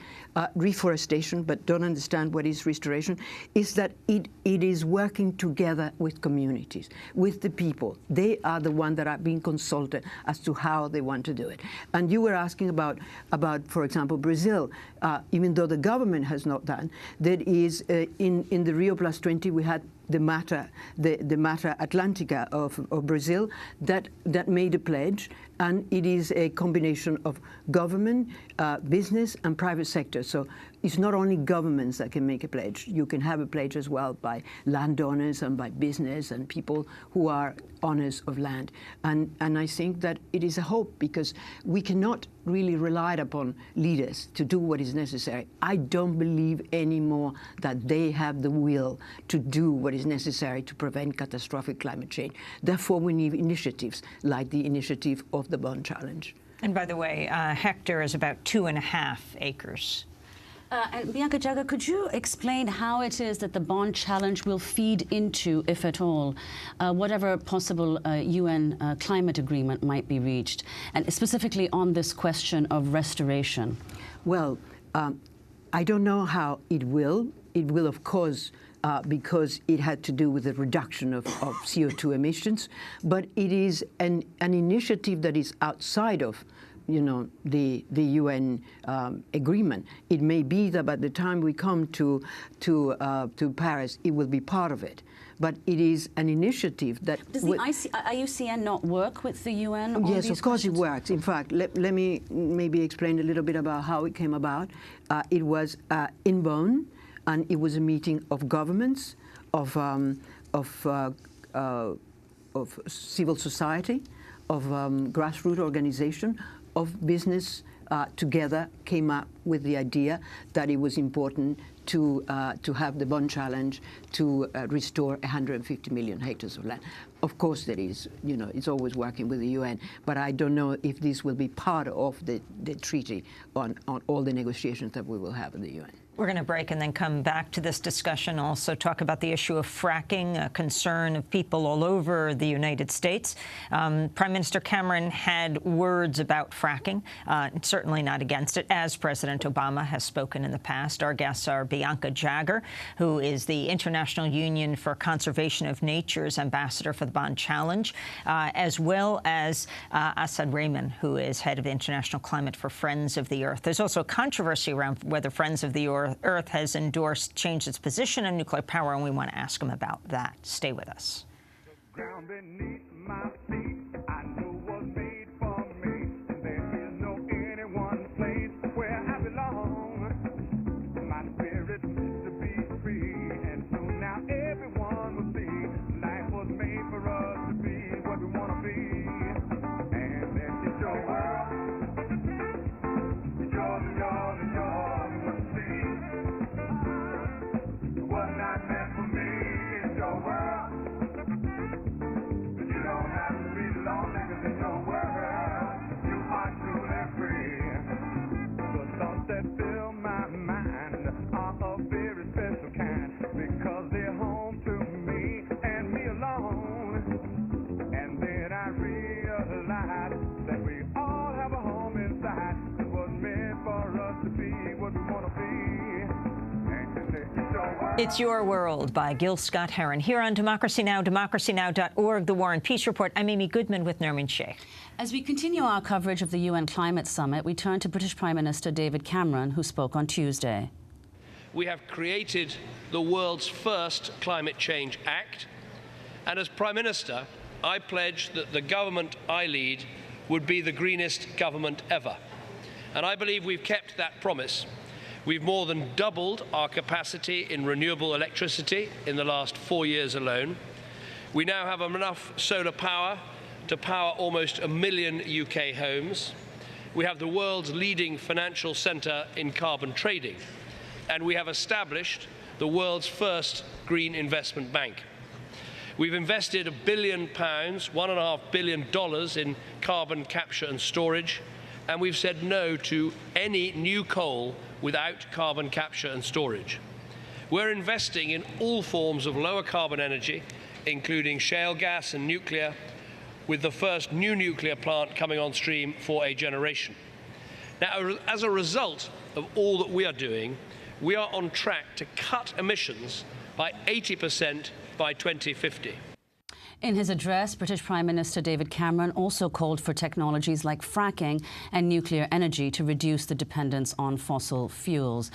reforestation but don't understand what is restoration, is that it is working together with communities, with the people. They are the ones that are being consulted as to how they want to do it. And you were asking about, for example, Brazil. Even though the government has not done, that is in the Rio Plus 20 we had the Mata Atlantica of Brazil that made a pledge, and it is a combination of government, business, and private sector. So it's not only governments that can make a pledge. You can have a pledge as well by landowners and by business and people who are owners of land. And I think that it is a hope, because we cannot really rely upon leaders to do what is necessary. I don't believe anymore that they have the will to do what is necessary to prevent catastrophic climate change. Therefore, we need initiatives like the initiative of the Bond Challenge. And by the way, a hectare is about 2.5 acres. And Bianca Jagger, could you explain how it is that the Bond Challenge will feed into, if at all, whatever possible UN climate agreement might be reached, and specifically on this question of restoration? Well, I don't know how it will. It will, of course, because it had to do with the reduction of CO2 emissions, but it is an initiative that is outside of the UN agreement. It may be that by the time we come to Paris, it will be part of it. But it is an initiative that... Does the IUCN not work with the UN on Yes, these of course questions? it works. In fact, let me maybe explain a little bit about how it came about. It was in Bonn, and it was a meeting of governments, of civil society, of grassroots organization, of business. Together came up with the idea that it was important to have the Bond Challenge to restore 150 million hectares of land. Of course, there is, it's always working with the UN, but I don't know if this will be part of the treaty on all the negotiations that we will have in the UN. We're going to break and then come back to this discussion, also talk about the issue of fracking, a concern of people all over the United States. Prime Minister Cameron had words about fracking, certainly not against it, as President Obama has spoken in the past. Our guests are Bianca Jagger, who is the International Union for Conservation of Nature's ambassador for the Bond Challenge, as well as Asad Rehman, who is head of the International Climate for Friends of the Earth. There's also controversy around whether Friends of the Earth has changed its position on nuclear power, and we want to ask him about that. Stay with us. Ground beneath my feet, I know what's made for me. There is no anyone's place where I belong. My spirit is to be free, and so now everyone will see life was made for us to be what we want to be. And this is your world. It's yours and yours and yours. What's not meant for me is your world. But you don't have to be lonely, 'cause in your world you are truly free. The thoughts that fill my mind are a very special kind, because they're home to me and me alone. And then I realize that we all have a home inside that was meant for us to be what we want to be. It's Your World by Gil Scott-Heron here on Democracy Now!, democracynow.org, The War and Peace Report. I'm Amy Goodman with Nermin Sheikh. As we continue our coverage of the UN Climate Summit, we turn to British Prime Minister David Cameron, who spoke on Tuesday. We have created the world's first Climate Change Act, and as Prime Minister, I pledge that the government I lead would be the greenest government ever. And I believe we've kept that promise. We've more than doubled our capacity in renewable electricity in the last 4 years alone. We now have enough solar power to power almost 1 million UK homes. We have the world's leading financial centre in carbon trading. And we have established the world's first green investment bank. We've invested £1 billion, $1.5 billion in carbon capture and storage, and we've said no to any new coal without carbon capture and storage. We're investing in all forms of lower carbon energy, including shale gas and nuclear, with the first new nuclear plant coming on stream for a generation. Now, as a result of all that we are doing, we are on track to cut emissions by 80% by 2050. In his address, British Prime Minister David Cameron also called for technologies like fracking and nuclear energy to reduce the dependence on fossil fuels.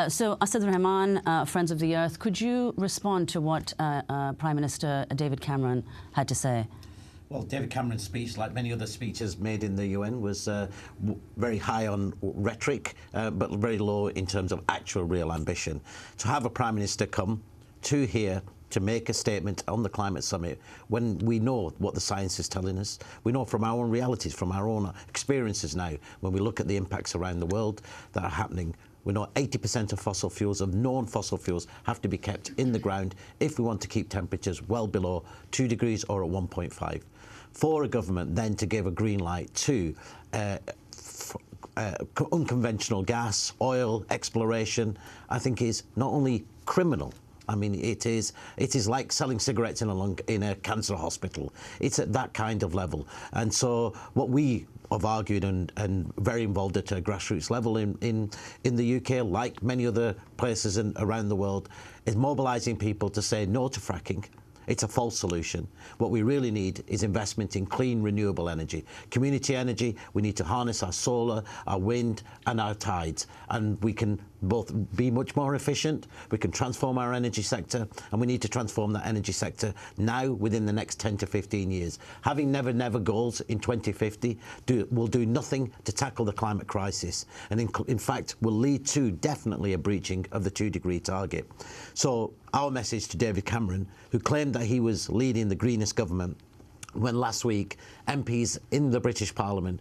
So, Asad Rahman, Friends of the Earth, could you respond to what Prime Minister David Cameron had to say? Well, David Cameron's speech, like many other speeches made in the UN, was very high on rhetoric, but very low in terms of actual real ambition. To have a Prime Minister come to here to make a statement on the climate summit when we know what the science is telling us. We know from our own realities, from our own experiences now, when we look at the impacts around the world that are happening. We know 80% of fossil fuels, of known fossil fuels, have to be kept in the ground if we want to keep temperatures well below 2 degrees or at 1.5. For a government then to give a green light to unconventional gas, oil exploration, I think is not only criminal. I mean, it is like selling cigarettes in a cancer hospital. It's at that kind of level. And so what we have argued and very involved at a grassroots level in the UK, like many other places around the world, is mobilising people to say no to fracking. It's a false solution. What we really need is investment in clean, renewable energy. Community energy, we need to harness our solar, our wind and our tides. And we can both be much more efficient, we can transform our energy sector, and we need to transform that energy sector now within the next 10 to 15 years. Having never goals in 2050 will do nothing to tackle the climate crisis, and in fact will lead to definitely a breaching of the 2-degree target. So our message to David Cameron, who claimed that he was leading the greenest government, when last week MPs in the British Parliament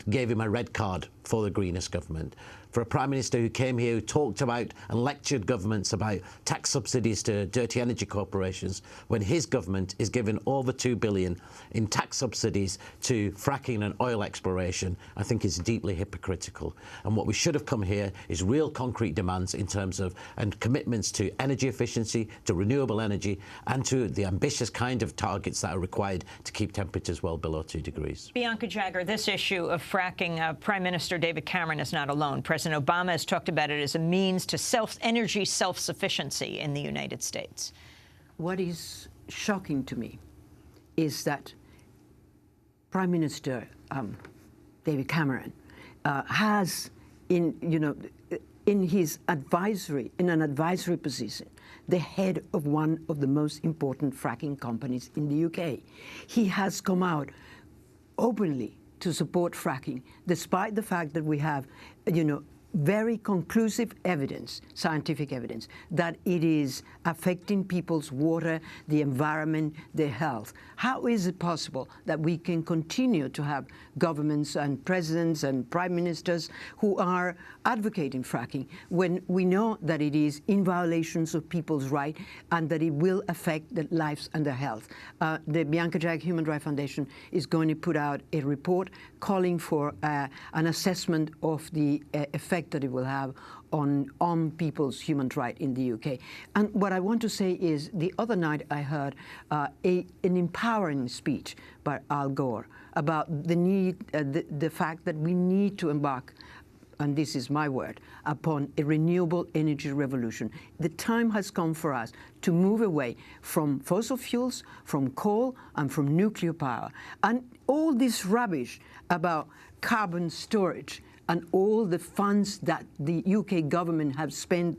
gave him a red card for the greenest government. For a Prime Minister who came here, who talked about and lectured governments about tax subsidies to dirty energy corporations, when his government is giving over $2 billion in tax subsidies to fracking and oil exploration, I think is deeply hypocritical. And what we should have come here is real concrete demands in terms of and commitments to energy efficiency, to renewable energy, and to the ambitious kind of targets that are required to keep temperatures well below 2 degrees. Bianca Jagger, this issue of fracking, Prime Minister David Cameron is not alone. President Obama has talked about it as a means to energy self-sufficiency in the United States. What is shocking to me is that Prime Minister David Cameron has, in an advisory position, the head of one of the most important fracking companies in the UK. He has come out openly to support fracking, despite the fact that we have, very conclusive evidence, scientific evidence, that it is affecting people's water, the environment, their health. How is it possible that we can continue to have governments and presidents and prime ministers who are advocating fracking when we know that it is in violations of people's rights and that it will affect their lives and their health? The Bianca Jagger Human Rights Foundation is going to put out a report calling for an assessment of the effect that it will have on people's human rights in the UK. And what I want to say is, the other night I heard an empowering speech by Al Gore about the need, the fact that we need to embark, and this is my word, upon a renewable energy revolution. The time has come for us to move away from fossil fuels, from coal, and from nuclear power. And all this rubbish about carbon storage and all the funds that the UK government have spent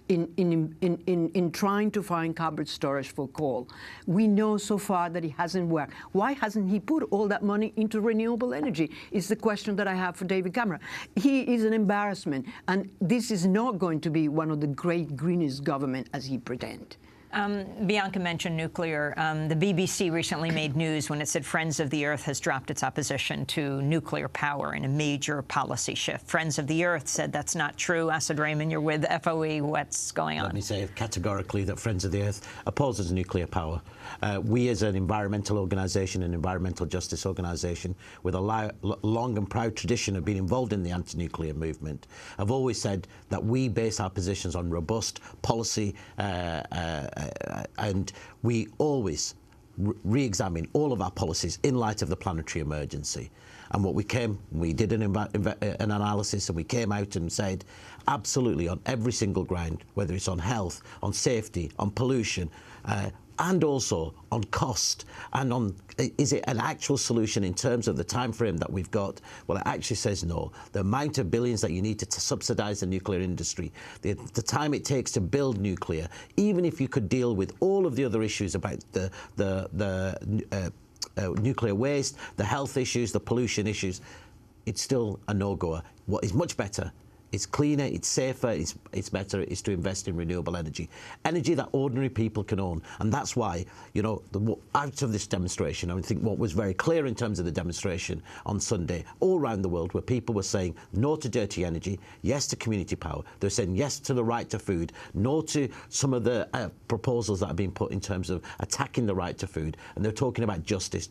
in trying to find carbon storage for coal. We know so far that it hasn't worked. Why hasn't he put all that money into renewable energy is the question that I have for David Cameron. He is an embarrassment, and this is not going to be one of the great greenest government as he pretends. Bianca mentioned nuclear. The BBC recently made news when it said Friends of the Earth has dropped its opposition to nuclear power in a major policy shift. Friends of the Earth said that's not true. Asad Rehman, you're with FOE. What's going on? Let me say categorically that Friends of the Earth opposes nuclear power. We as an environmental organisation, an environmental justice organisation with a long and proud tradition of being involved in the anti-nuclear movement, have always said that we base our positions on robust policy and we always re-examine all of our policies in light of the planetary emergency. And what we did an analysis, and we came out and said, absolutely on every single ground, whether it's on health, on safety, on pollution, and also on cost, and on is it an actual solution in terms of the time frame that we've got? Well, it actually says no. The amount of billions that you need to subsidise the nuclear industry, the time it takes to build nuclear, even if you could deal with all of the other issues about the nuclear waste, the health issues, the pollution issues, it's still a no-goer. What is much better, it's cleaner, it's safer, it's better, is to invest in renewable energy. Energy that ordinary people can own. And that's why, you know, out of this demonstration, I think what was very clear in terms of the demonstration on Sunday, all around the world, where people were saying no to dirty energy, yes to community power. They're saying yes to the right to food, no to some of the proposals that have been put in terms of attacking the right to food. And they're talking about justice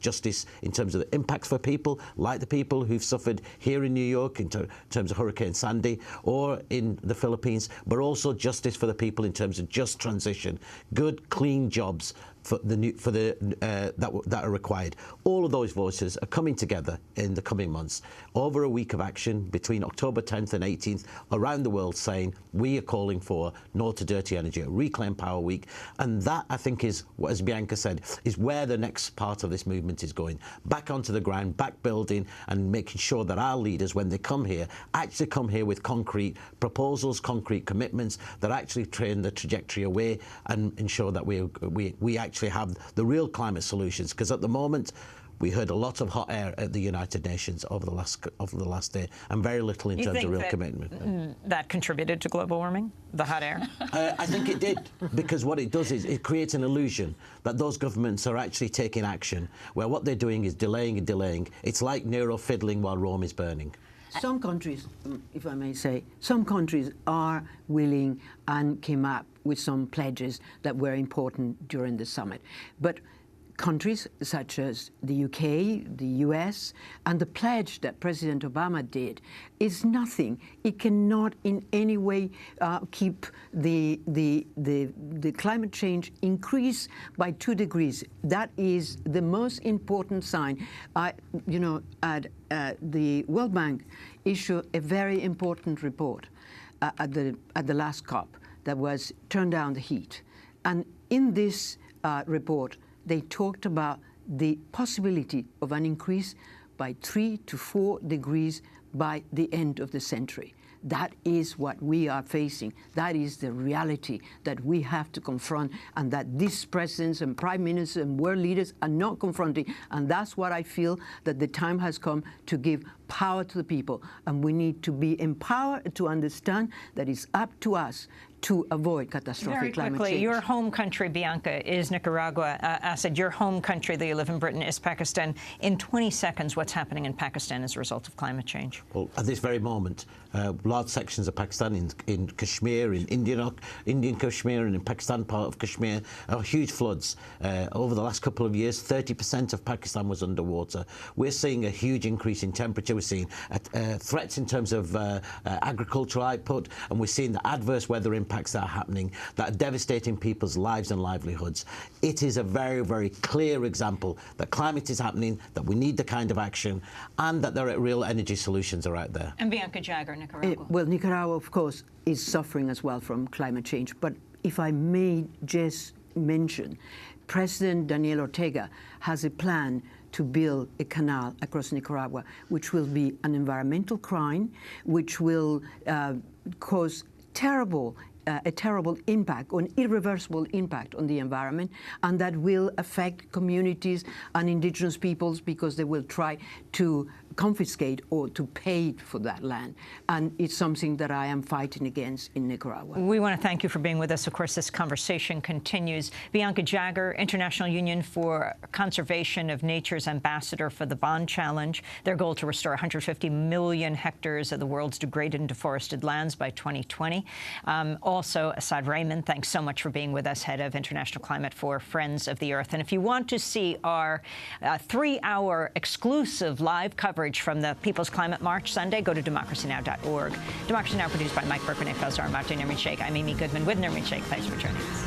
in terms of the impacts for people, like the people who've suffered here in New York in terms of Hurricane Sandy, or in the Philippines, but also justice for the people in terms of just transition, good, clean jobs that are required. All of those voices are coming together in the coming months over a week of action between October 10th and 18th around the world, saying we are calling for no to dirty energy, a Reclaim Power Week. And that, I think, is, as Bianca said, is where the next part of this movement is going. Back onto the ground, back building, and making sure that our leaders, when they come here, actually come here with concrete proposals, concrete commitments that actually train the trajectory away and ensure that we actually have the real climate solutions. Because at the moment, we heard a lot of hot air at the United Nations over the last day, and very little in terms of real commitment. That contributed to global warming, the hot air? I think it did, because what it does is it creates an illusion that those governments are actually taking action, where what they're doing is delaying and delaying. It's like Nero fiddling while Rome is burning. Some countries, if I may say, some countries are willing and came up with some pledges that were important during the summit. But countries such as the UK, the US, and the pledge that President Obama did is nothing. It cannot in any way keep the climate change increase by 2 degrees. That is the most important sign. The World Bank issued a very important report at the last COP that was Turn Down the Heat. And in this report, they talked about the possibility of an increase by 3 to 4 degrees by the end of the century. That is what we are facing. That is the reality that we have to confront, and that these presidents and prime ministers and world leaders are not confronting. And that's what I feel, that the time has come to give power to the people. And we need to be empowered to understand that it's up to us to avoid catastrophic climate change. Your home country, Bianca, is Nicaragua. Asad, your home country, though you live in Britain, is Pakistan. In 20 seconds, what's happening in Pakistan as a result of climate change? Well, at this very moment, large sections of Pakistan, in Kashmir, in Indian Kashmir, and in Pakistan part of Kashmir, are huge floods. Over the last couple of years, 30% of Pakistan was underwater. We're seeing a huge increase in temperature. We're seeing threats in terms of agricultural output, and we're seeing the adverse weather impacts that are happening that are devastating people's lives and livelihoods. It is a very, very clear example that climate is happening, that we need the kind of action, and that there are real energy solutions are out there. And Bianca Jagger, Nicaragua. Well, Nicaragua, of course, is suffering as well from climate change. But if I may just mention, President Daniel Ortega has a plan to build a canal across Nicaragua, which will be an environmental crime, which will cause a terrible impact, an irreversible impact on the environment, and that will affect communities and indigenous peoples, because they will try to confiscate or to pay for that land. And it's something that I am fighting against in Nicaragua. We want to thank you for being with us. Of course, this conversation continues. Bianca Jagger, International Union for Conservation of Nature's ambassador for the Bond Challenge. Their goal to restore 150 million hectares of the world's degraded and deforested lands by 2020. Also, Asad Rehman, thanks so much for being with us, head of International Climate for Friends of the Earth. And if you want to see our 3-hour exclusive live coverage from the People's Climate March Sunday, go to democracynow.org. Democracy Now! Produced by Mike Burke, Renee Fazar, Martin Nermin Sheikh. I'm Amy Goodman with Nermin Sheikh. Thanks for joining us.